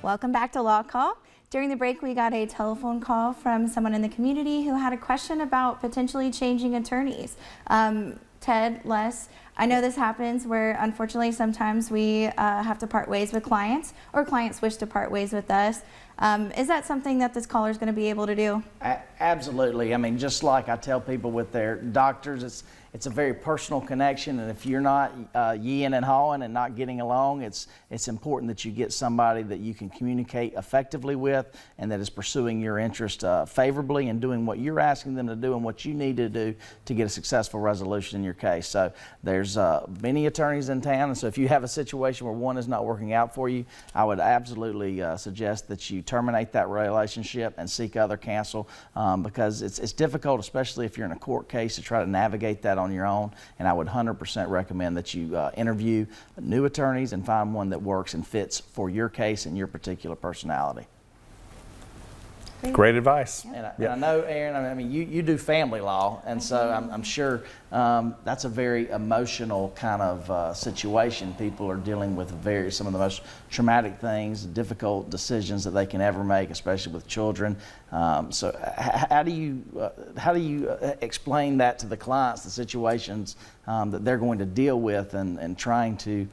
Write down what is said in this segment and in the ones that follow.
Welcome back to LawCall. During the break, we got a telephone call from someone in the community who had a question about potentially changing attorneys. Ted, Les, I know this happens where unfortunately sometimes we have to part ways with clients, or clients wish to part ways with us. Is that something that this caller is going to be able to do? Absolutely. I mean, just like I tell people with their doctors, it's a very personal connection, and if you're not yeeing and hawing and not getting along, it's important that you get somebody that you can communicate effectively with and that is pursuing your interest favorably and doing what you're asking them to do and what you need to do to get a successful resolution in your case. So there's many attorneys in town, and so if you have a situation where one is not working out for you, I would absolutely suggest that you terminate that relationship and seek other counsel, because it's difficult, especially if you're in a court case, to try to navigate that on your own. And I would 100% recommend that you interview new attorneys and find one that works and fits for your case and your particular personality. Great advice. And I know, Aaron, I mean, you do family law, and so I'm sure that's a very emotional kind of situation. People are dealing with some of the most traumatic things, difficult decisions that they can ever make, especially with children. So how do you explain that to the clients, the situations that they're going to deal with, and trying to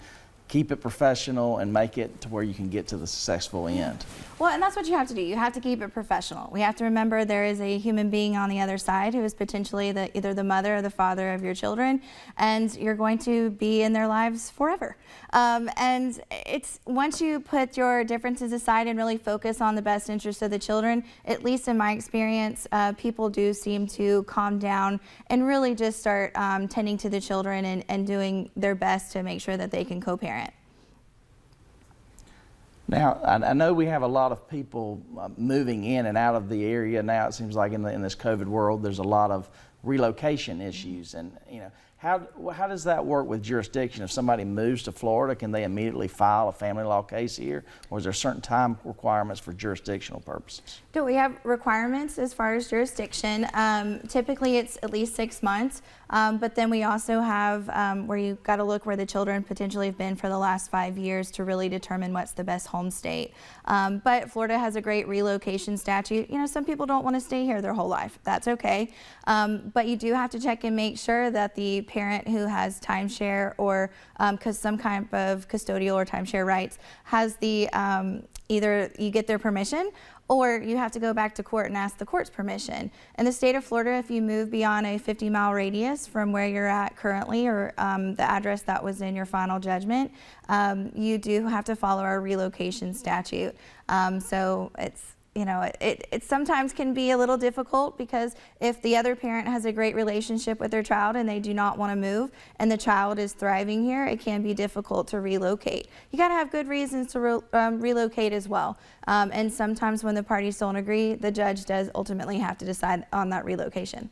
keep it professional and make it to where you can get to the successful end? Well, and that's what you have to do. You have to keep it professional. We have to remember there is a human being on the other side who is potentially either the mother or the father of your children, and you're going to be in their lives forever. And it's once you put your differences aside and really focus on the best interest of the children, at least in my experience, people do seem to calm down and really just start tending to the children and doing their best to make sure that they can co-parent. Now, I know we have a lot of people moving in and out of the area now. It seems like in this COVID world, there's a lot of relocation issues, and how does that work with jurisdiction? If somebody moves to Florida, can they immediately file a family law case here, or is there certain time requirements for jurisdictional purposes? Do we have requirements as far as jurisdiction? Typically, it's at least 6 months, but then we also have where you've got to look where the children potentially have been for the last 5 years to really determine what's the best home state. But Florida has a great relocation statute. Some people don't want to stay here their whole life. That's okay. But you do have to check and make sure that the parent who has timeshare or some kind of custodial or timeshare rights has the either you get their permission, or you have to go back to court and ask the court's permission. In the state of Florida, if you move beyond a 50-mile radius from where you're at currently, or the address that was in your final judgment, you do have to follow our relocation statute. So it sometimes can be a little difficult, because if the other parent has a great relationship with their child and they do not want to move and the child is thriving here, it can be difficult to relocate. You got to have good reasons to relocate as well. And sometimes when the parties don't agree, the judge does ultimately have to decide on that relocation.